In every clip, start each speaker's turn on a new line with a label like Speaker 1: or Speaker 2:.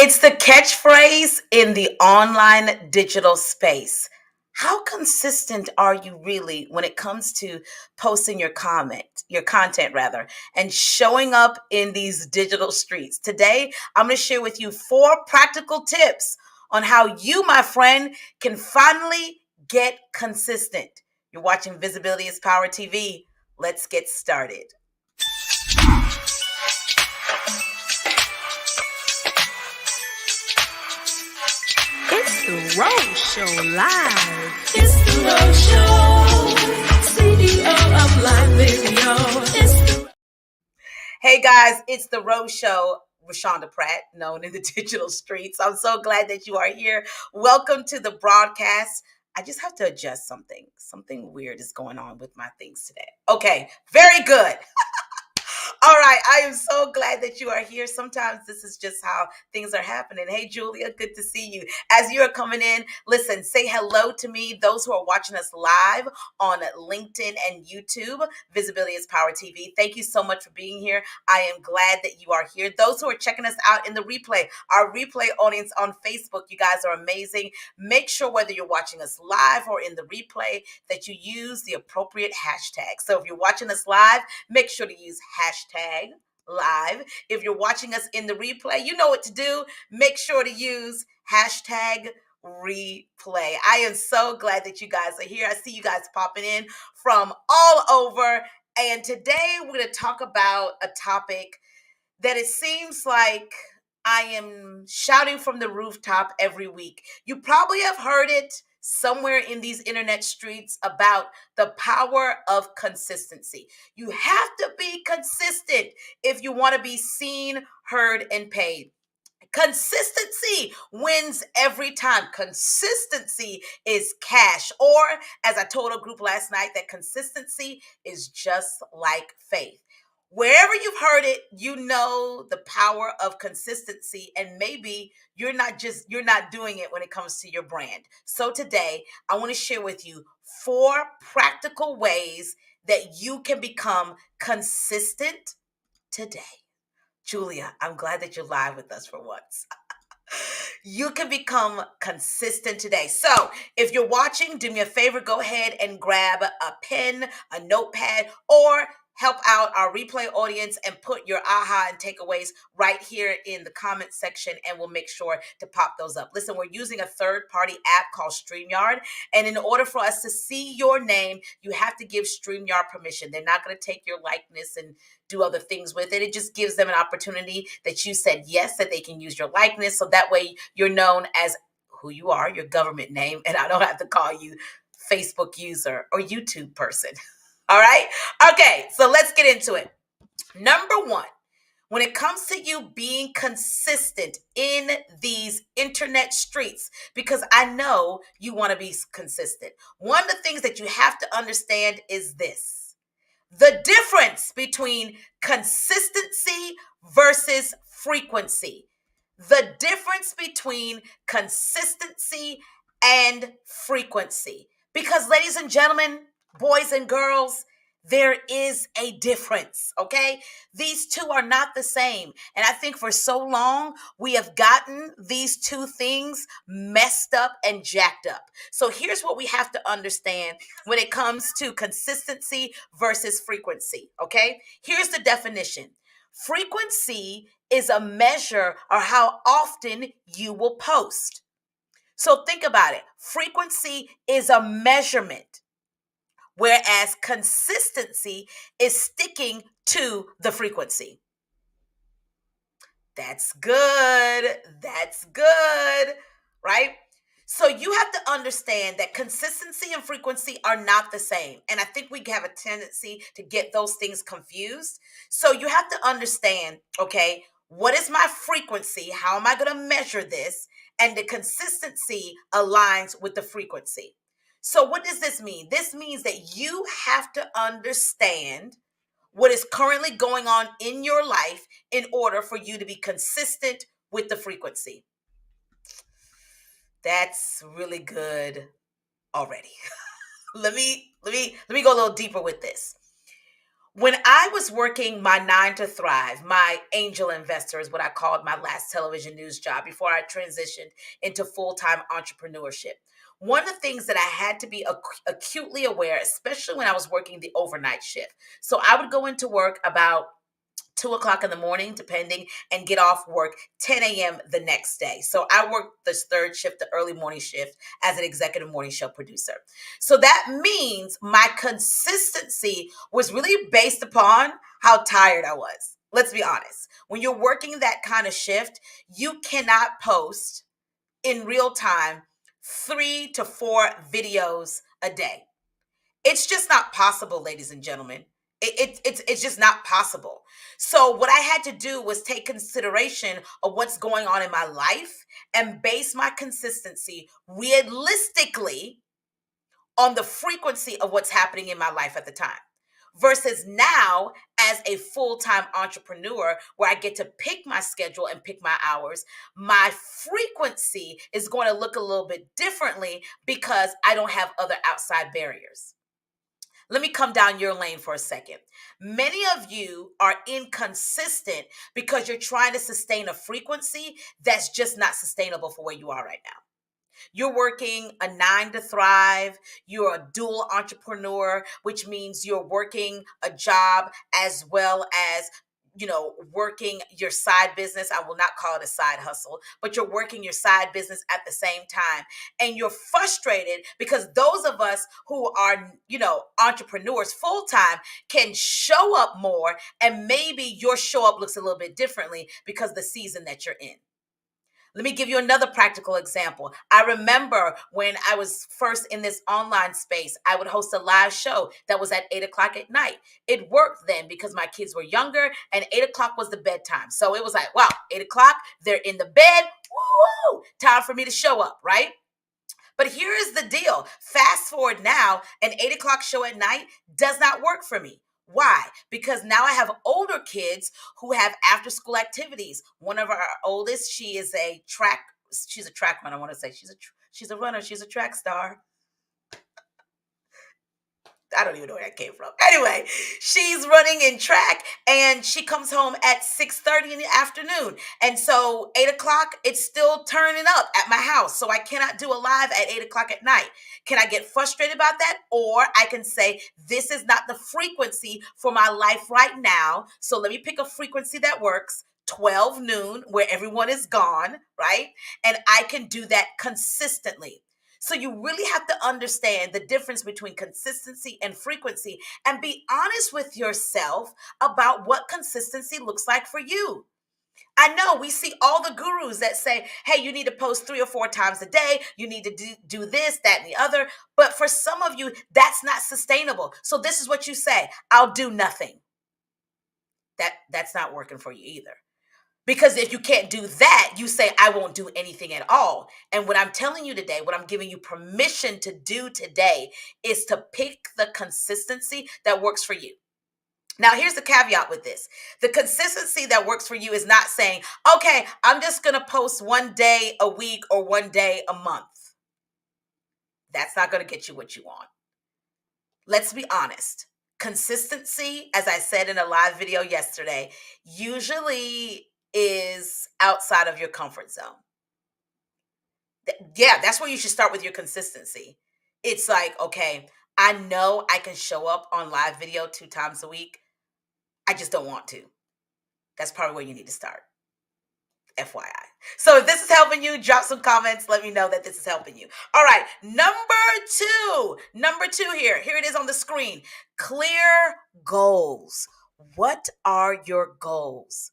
Speaker 1: It's the catchphrase in the online digital space. How consistent are you really when it comes to posting your content rather, and showing up in these digital streets? Today, I'm going to share with you 4 practical tips on how you, my friend, can finally get consistent. You're watching Visibility is Power TV. Let's get started.
Speaker 2: It's the Road Show Live.
Speaker 3: It's the Road Show, CEO of live video.
Speaker 1: Hey guys, it's the Rose Show. Rashonda Pratt, known in the digital streets. I'm so glad that you are here. Welcome to the broadcast. I just have to adjust something. Something weird is going on with my things today. Okay, very good. All right, I am so glad that you are here. Sometimes this is just how things are happening. Hey, Julia, good to see you. As you are coming in, listen, say hello to me. Those who are watching us live on LinkedIn and YouTube, Visibility is Power TV. Thank you so much for being here. I am glad that you are here. Those who are checking us out in the replay, our replay audience on Facebook, you guys are amazing. Make sure whether you're watching us live or in the replay that you use the appropriate hashtag. So if you're watching us live, make sure to use hashtag live. If you're watching us in the replay, you know what to do. Make sure to use hashtag replay. I am so glad that you guys are here. I see you guys popping in from all over. And today we're going to talk about a topic that it seems like I am shouting from the rooftop every week. You probably have heard it somewhere in these internet streets about the power of consistency. You have to be consistent if you want to be seen, heard, and paid. Consistency wins every time. Consistency is cash. Or, as I told a group last night, that consistency is just like faith. Wherever you've heard it, you know the power of consistency, and maybe you're not doing it when it comes to your brand. So today, I want to share with you 4 practical ways that you can become consistent today. Julia, I'm glad that you're live with us for once. You can become consistent today. So if you're watching, do me a favor, go ahead and grab a pen, a notepad, or help out our replay audience and put your aha and takeaways right here in the comment section, and we'll make sure to pop those up. Listen, we're using a third-party app called StreamYard, and in order for us to see your name, you have to give StreamYard permission. They're not going to take your likeness and do other things with it. It just gives them an opportunity that you said yes, that they can use your likeness, so that way you're known as who you are, your government name, and I don't have to call you Facebook user or YouTube person. All right? Okay, so let's get into it. Number 1, when it comes to you being consistent in these internet streets, because I know you want to be consistent, one of the things that you have to understand is this: the difference between consistency versus frequency. The difference between consistency and frequency. Because, ladies and gentlemen, boys and girls, there is a difference, okay? These two are not the same. And I think for so long, we have gotten these two things messed up and jacked up. So here's what we have to understand when it comes to consistency versus frequency, okay? Here's the definition. Frequency is a measure of how often you will post. So think about it. Frequency is a measurement, whereas consistency is sticking to the frequency. That's good. That's good, right? So you have to understand that consistency and frequency are not the same. And I think we have a tendency to get those things confused. So you have to understand, okay, what is my frequency? How am I going to measure this? And the consistency aligns with the frequency. So what does this mean? This means that you have to understand what is currently going on in your life in order for you to be consistent with the frequency. That's really good already. Let me go a little deeper with this. When I was working my 9 to thrive, my angel investor is what I called my last television news job before I transitioned into full time entrepreneurship. One of the things that I had to be acutely aware, especially when I was working the overnight shift. So I would go into work about 2 o'clock in the morning, depending, and get off work 10 a.m. the next day. So I worked this third shift, the early morning shift, as an executive morning show producer. So that means my consistency was really based upon how tired I was. Let's be honest. When you're working that kind of shift, you cannot post in real time 3 to 4 videos a day. It's just not possible, ladies and gentlemen. It's just not possible. So what I had to do was take consideration of what's going on in my life and base my consistency realistically on the frequency of what's happening in my life at the time. Versus now, as a full time entrepreneur, where I get to pick my schedule and pick my hours, my frequency is going to look a little bit differently because I don't have other outside barriers. Let me come down your lane for a second. Many of you are inconsistent because you're trying to sustain a frequency that's just not sustainable for where you are right now. You're working a 9 to thrive. You're a dual entrepreneur, which means you're working a job as well as working your side business. I will not call it a side hustle, but you're working your side business at the same time. And you're frustrated because those of us who are, entrepreneurs full time can show up more, and maybe your show up looks a little bit differently because of the season that you're in. Let me give you another practical example. I remember when I was first in this online space, I would host a live show that was at 8 o'clock at night. It worked then because my kids were younger and 8 o'clock was the bedtime. So it was like, wow, 8 o'clock, they're in the bed. Woo, time for me to show up, right? But here is the deal. Fast forward now, an 8 o'clock show at night does not work for me. Why? Because now I have older kids who have after school activities. One of our oldest, she's a track runner. I want to say she's a runner. She's a track star. I don't even know where that came from. Anyway, she's running in track and she comes home at 6:30 in the afternoon. And so 8 o'clock, it's still turning up at my house. So I cannot do a live at 8 o'clock at night. Can I get frustrated about that? Or I can say, this is not the frequency for my life right now. So let me pick a frequency that works. 12 noon, where everyone is gone, right? And I can do that consistently. So you really have to understand the difference between consistency and frequency and be honest with yourself about what consistency looks like for you. I know we see all the gurus that say, hey, you need to post 3 or 4 times a day. You need to do this, that, and the other. But for some of you, that's not sustainable. So this is what you say: I'll do nothing. That's not working for you either. Because if you can't do that, you say, I won't do anything at all. And what I'm telling you today, what I'm giving you permission to do today is to pick the consistency that works for you. Now, here's the caveat with this. The consistency that works for you is not saying, okay, I'm just going to post one day a week or one day a month. That's not going to get you what you want. Let's be honest. Consistency, as I said in a live video yesterday, usually is outside of your comfort zone. Yeah, that's where you should start with your consistency. It's like, okay, I know I can show up on live video 2 times a week. I just don't want to. That's probably where you need to start. FYI. So if this is helping you, drop some comments. Let me know that this is helping you. All right. Number two here. Here it is on the screen. Clear goals. What are your goals?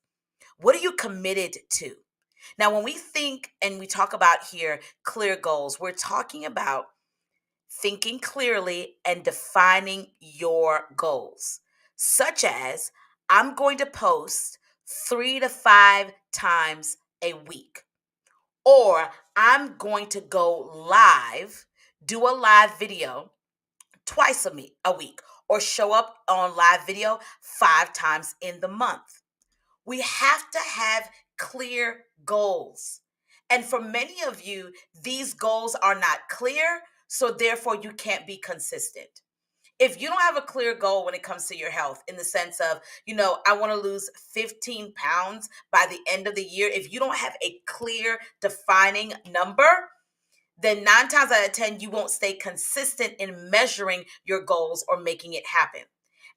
Speaker 1: What are you committed to? Now, when we think and we talk about here clear goals, we're talking about thinking clearly and defining your goals, such as I'm going to post 3 to 5 times a week, or I'm going to go live, do a live video twice a week, or show up on live video 5 times in the month. We have to have clear goals. And for many of you, these goals are not clear, so therefore you can't be consistent. if you don't have a clear goal when it comes to your health, in the sense of, I want to lose 15 pounds by the end of the year, if you don't have a clear defining number, then 9 times out of 10, you won't stay consistent in measuring your goals or making it happen.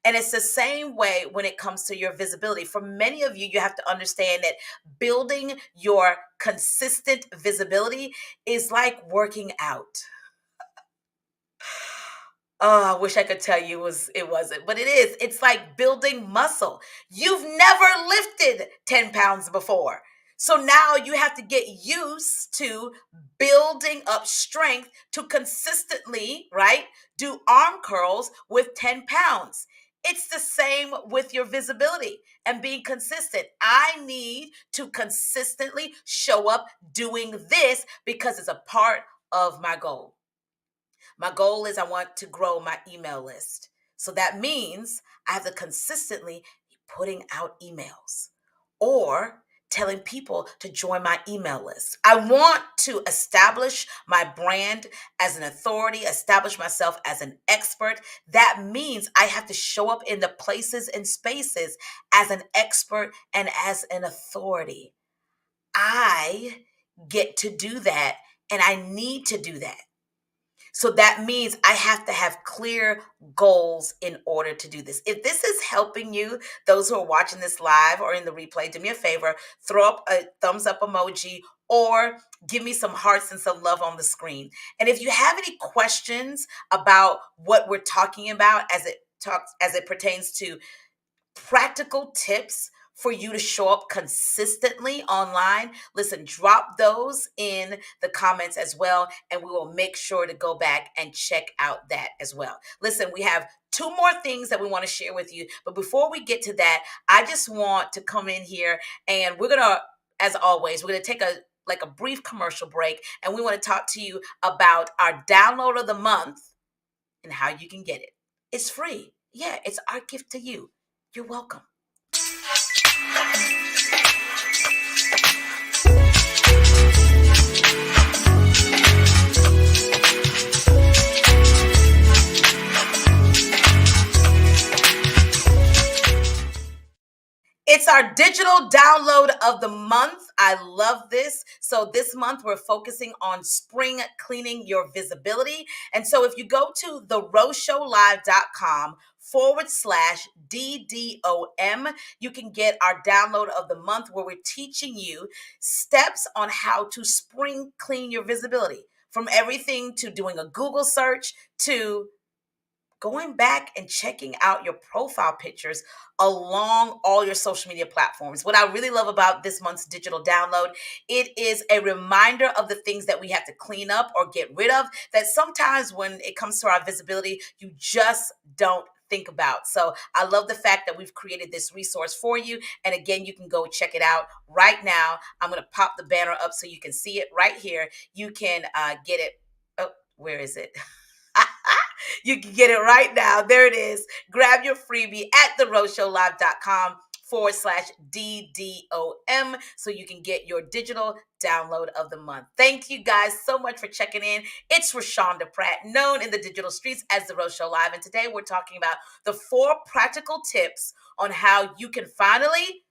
Speaker 1: And it's the same way when it comes to your visibility. For many of you, you have to understand that building your consistent visibility is like working out. Oh, I wish I could tell you it wasn't, but it is. It's like building muscle. You've never lifted 10 pounds before. So now you have to get used to building up strength to consistently, right? Do arm curls with 10 pounds. It's the same with your visibility and being consistent. I need to consistently show up doing this because it's a part of my goal. My goal is I want to grow my email list. So that means I have to consistently be putting out emails or telling people to join my email list. I want to establish my brand as an authority, establish myself as an expert. That means I have to show up in the places and spaces as an expert and as an authority. I get to do that, and I need to do that. So that means I have to have clear goals in order to do this. If this is helping you, those who are watching this live or in the replay, do me a favor, throw up a thumbs up emoji or give me some hearts and some love on the screen. And if you have any questions about what we're talking about as it pertains to practical tips for you to show up consistently online, listen, drop those in the comments as well, and we will make sure to go back and check out that as well. Listen, we have two more things that we want to share with you, but before we get to that, I just want to come in here, and we're gonna, as always, we're gonna take a brief commercial break, and we want to talk to you about our download of the month and how you can get it. It's free. Yeah, it's our gift to you. You're welcome. It's our digital download of the month. I love this. So this month we're focusing on spring cleaning your visibility. And so if you go to the roadshowlive.com /DDOM, you can get our download of the month where we're teaching you steps on how to spring clean your visibility, from everything to doing a Google search to going back and checking out your profile pictures along all your social media platforms. What I really love about this month's digital download, it is a reminder of the things that we have to clean up or get rid of that sometimes when it comes to our visibility, you just don't think about. So I love the fact that we've created this resource for you. And again, you can go check it out right now. I'm going to pop the banner up so you can see it right here. You can get it. Oh, where is it? You can get it right now. There it is. Grab your freebie at theroadshowlive.com /DDOM so you can get your digital download of the month. Thank you guys so much for checking in. It's Rashonda Pratt, known in the digital streets as The Road Show Live. And today we're talking about the 4 practical tips on how you can finally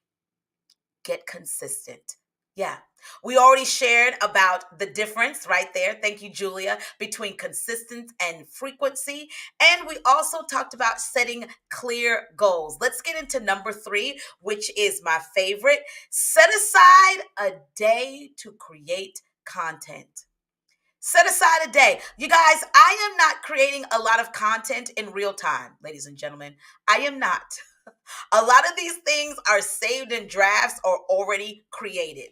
Speaker 1: get consistent. Yeah. We already shared about the difference right there. Thank you, Julia, between consistent and frequency. And we also talked about setting clear goals. Let's get into number 3, which is my favorite. Set aside a day to create content. Set aside a day. You guys, I am not creating a lot of content in real time, ladies and gentlemen. I am not. A lot of these things are saved in drafts or already created.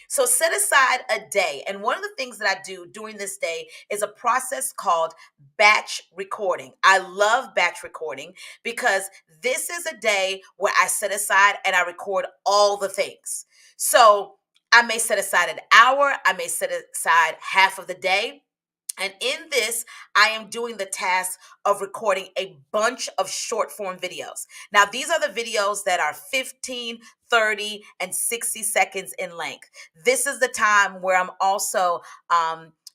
Speaker 1: So set aside a day. And one of the things that I do during this day is a process called batch recording. I love batch recording because this is a day where I set aside and I record all the things. So I may set aside an hour. I may set aside half of the day. And in this, I am doing the task of recording a bunch of short form videos. Now, these are the videos that are 15, 30, and 60 seconds in length. This is the time where I'm also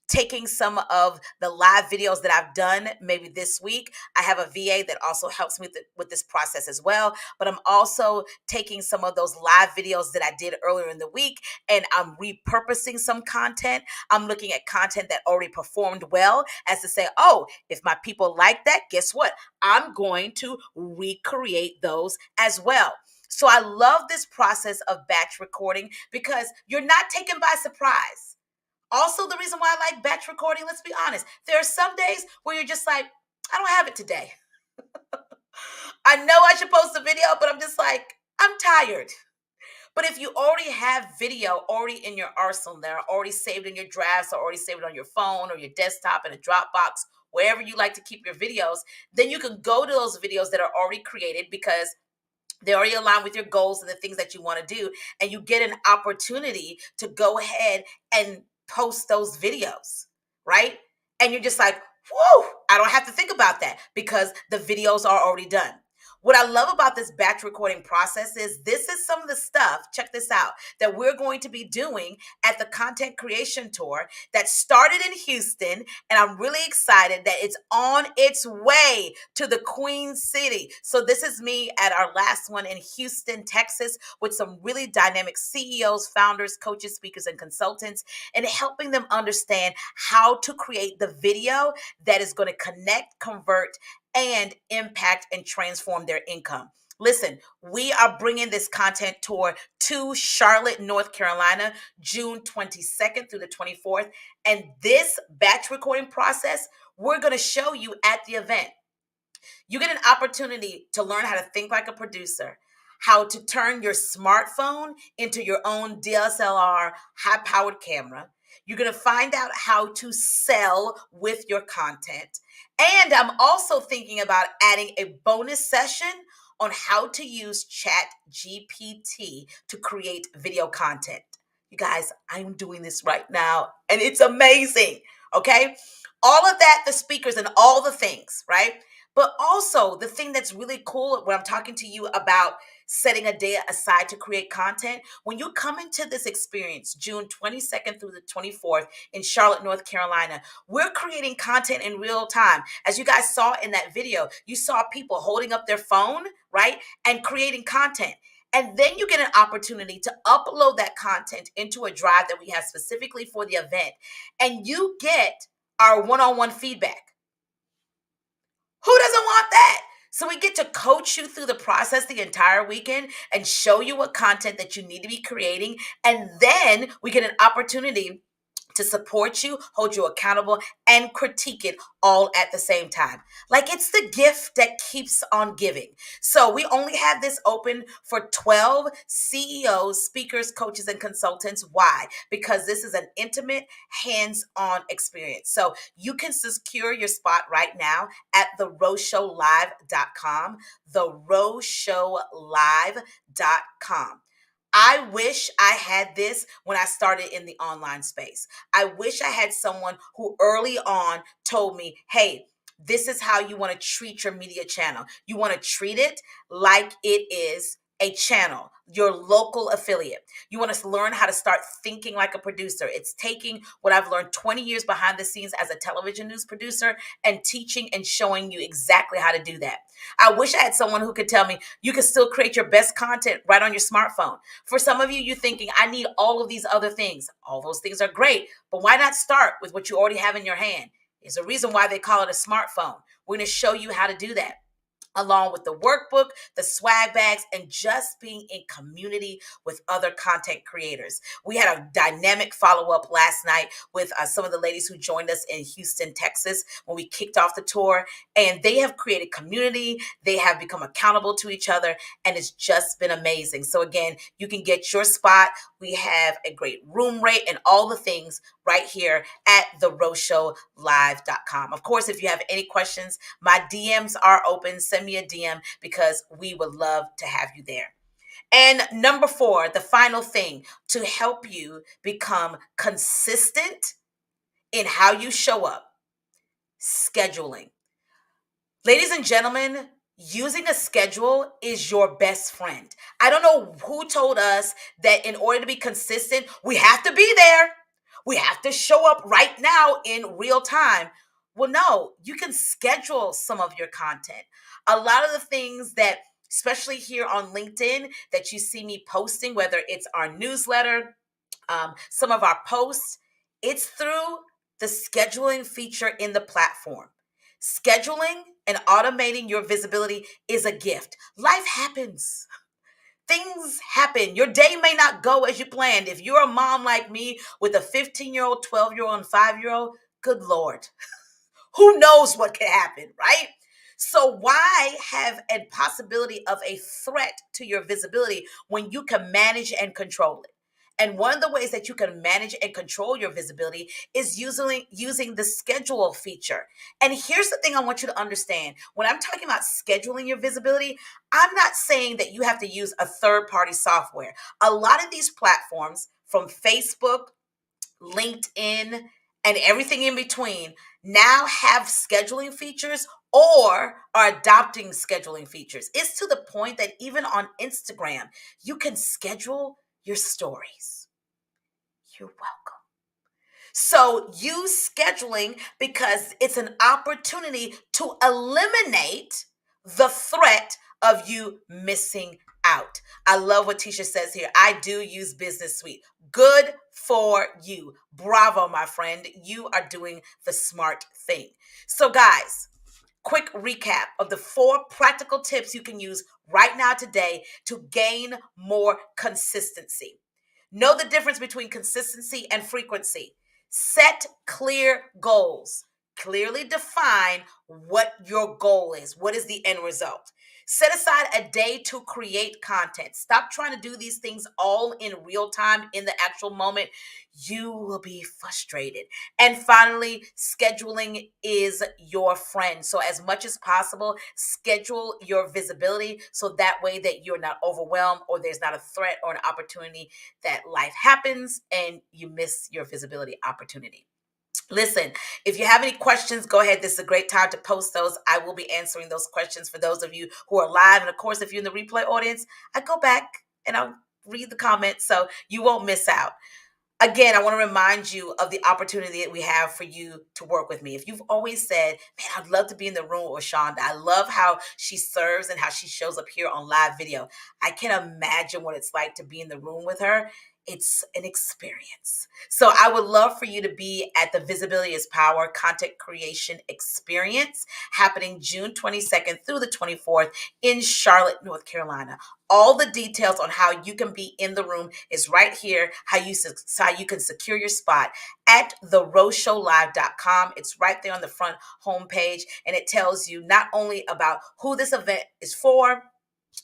Speaker 1: taking some of the live videos that I've done maybe this week. I have a VA that also helps me with this process as well. But I'm also taking some of those live videos that I did earlier in the week and I'm repurposing some content. I'm looking at content that already performed well as to say, oh, if my people like that, guess what? I'm going to recreate those as well. So I love this process of batch recording because you're not taken by surprise. Also, the reason why I like batch recording, let's be honest, there are some days where you're just like, I don't have it today. I know I should post a video, but I'm just like, I'm tired. But if you already have video already in your arsenal, they're already saved in your drafts, or already saved on your phone or your desktop in a Dropbox, wherever you like to keep your videos, then you can go to those videos that are already created because they already align with your goals and the things that you want to do. And you get an opportunity to go ahead and post those videos, right? And you're just like, whoa, I don't have to think about that because the videos are already done. What I love about this batch recording process is this is some of the stuff, check this out, that we're going to be doing at the content creation tour that started in Houston. And I'm really excited that it's on its way to the Queen City. So this is me at our last one in Houston, Texas, with some really dynamic CEOs, founders, coaches, speakers, and consultants, and helping them understand how to create the video that is going to connect, convert, and impact and transform their income. Listen, we are bringing this content tour to Charlotte, North Carolina, June 22nd through the 24th. And this batch recording process, we're going to show you at the event. You get an opportunity to learn how to think like a producer, how to turn your smartphone into your own DSLR high-powered camera. You're going to find out how to sell with your content. And I'm also thinking about adding a bonus session on how to use Chat GPT to create video content. You guys, I'm doing this right now and it's amazing. Okay. All of that, the speakers and all the things, right? But also the thing that's really cool when I'm talking to you about setting a day aside to create content, when you come into this experience, June 22nd through the 24th in Charlotte, North Carolina, we're creating content in real time. As you guys saw in that video, you saw people holding up their phone, right? And creating content. And then you get an opportunity to upload that content into a drive that we have specifically for the event. And you get our one-on-one feedback. Who doesn't want that? So we get to coach you through the process the entire weekend and show you what content that you need to be creating. And then we get an opportunity to support you, hold you accountable, and critique it all at the same time. Like it's the gift that keeps on giving. So we only have this open for 12 CEOs, speakers, coaches, and consultants. Why? Because this is an intimate, hands-on experience. So you can secure your spot right now at the roadshowlive.com, the roadshowlive.com. I wish I had this when I started in the online space. I wish I had someone who early on told me, hey, this is how you want to treat your media channel. You want to treat it like it is a channel, your local affiliate. You want to learn how to start thinking like a producer. It's taking what I've learned 20 years behind the scenes as a television news producer and teaching and showing you exactly how to do that. I wish I had someone who could tell me you can still create your best content right on your smartphone. For some of you, you're thinking, I need all of these other things. All those things are great, but why not start with what you already have in your hand? There's a reason why they call it a smartphone. We're going to show you how to do that, along with the workbook, the swag bags, and just being in community with other content creators. We had a dynamic follow-up last night with some of the ladies who joined us in Houston, Texas, when we kicked off the tour, and they have created community. They have become accountable to each other, and it's just been amazing. So again, you can get your spot. We have a great room rate and all the things right here at the roadshowlive.com. Of course, if you have any questions, my DMs are open. Send me a DM because we would love to have you there. And number 4, the final thing to help you become consistent in how you show up, scheduling. Ladies and gentlemen, using a schedule is your best friend. I don't know who told us that in order to be consistent, we have to be there. We have to show up right now in real time. Well, no, you can schedule some of your content. A lot of the things that, especially here on LinkedIn, that you see me posting, whether it's our newsletter, some of our posts, it's through the scheduling feature in the platform. Scheduling and automating your visibility is a gift. Life happens. Things happen. Your day may not go as you planned. If you're a mom like me with a 15-year-old, 12-year-old, and 5-year-old, good Lord, who knows what could happen, right? So why have a possibility of a threat to your visibility when you can manage and control it? And one of the ways that you can manage and control your visibility is using the schedule feature. And here's the thing I want you to understand. When I'm talking about scheduling your visibility, I'm not saying that you have to use a third-party software. A lot of these platforms, from Facebook, LinkedIn, and everything in between, now have scheduling features or are adopting scheduling features. It's to the point that even on Instagram, you can schedule your stories. You're welcome. So use scheduling because it's an opportunity to eliminate the threat of you missing out. I love what Tisha says here. I do use Business Suite. Good for you. Bravo, my friend. You are doing the smart thing. So, guys, quick recap of the 4 practical tips you can use right now today to gain more consistency. Know the difference between consistency and frequency. Set clear goals. Clearly define what your goal is. What is the end result? Set aside a day to create content. Stop trying to do these things all in real time in the actual moment. You will be frustrated. And finally, scheduling is your friend. So as much as possible, schedule your visibility so that way that you're not overwhelmed or there's not a threat or an opportunity that life happens and you miss your visibility opportunity. Listen, if you have any questions, go ahead. This is a great time to post those. I will be answering those questions for those of you who are live. And of course, if you're in the replay audience, I go back and I'll read the comments so you won't miss out. Again, I want to remind you of the opportunity that we have for you to work with me. If you've always said, man, I'd love to be in the room with Shonda. I love how she serves and how she shows up here on live video. I can imagine what it's like to be in the room with her. It's an experience. So I would love for you to be at the Visibility is Power Content Creation Experience happening June 22nd through the 24th in Charlotte, North Carolina. All the details on how you can be in the room is right here, how you can secure your spot at the roadshowlive.com. It's right there on the front homepage, and it tells you not only about who this event is for,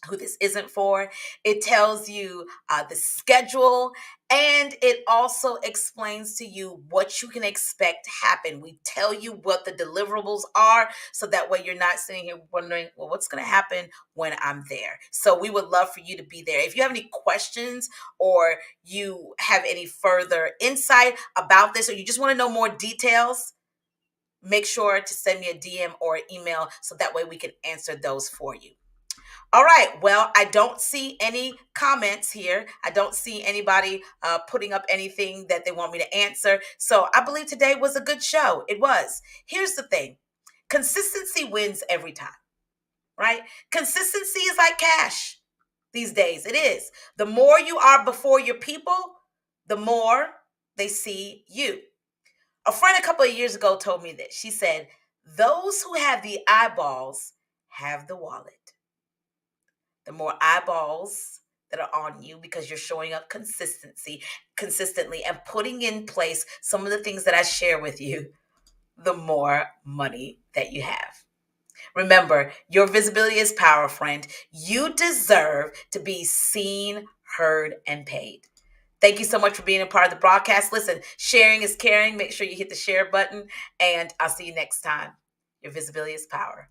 Speaker 1: who this isn't for. It tells you the schedule, and it also explains to you what you can expect to happen. We tell you what the deliverables are, so that way you're not sitting here wondering, well, what's going to happen when I'm there? So we would love for you to be there. If you have any questions or you have any further insight about this, or you just want to know more details, make sure to send me a DM or an email so that way we can answer those for you. All right. Well, I don't see any comments here. I don't see anybody putting up anything that they want me to answer. So I believe today was a good show. It was. Here's the thing. Consistency wins every time, right? Consistency is like cash these days. It is. The more you are before your people, the more they see you. A friend a couple of years ago told me this. She said, those who have the eyeballs have the wallet. The more eyeballs that are on you because you're showing up consistently and putting in place some of the things that I share with you, the more money that you have. Remember, your visibility is power, friend. You deserve to be seen, heard, and paid. Thank you so much for being a part of the broadcast. Listen, sharing is caring. Make sure you hit the share button, and I'll see you next time. Your visibility is power.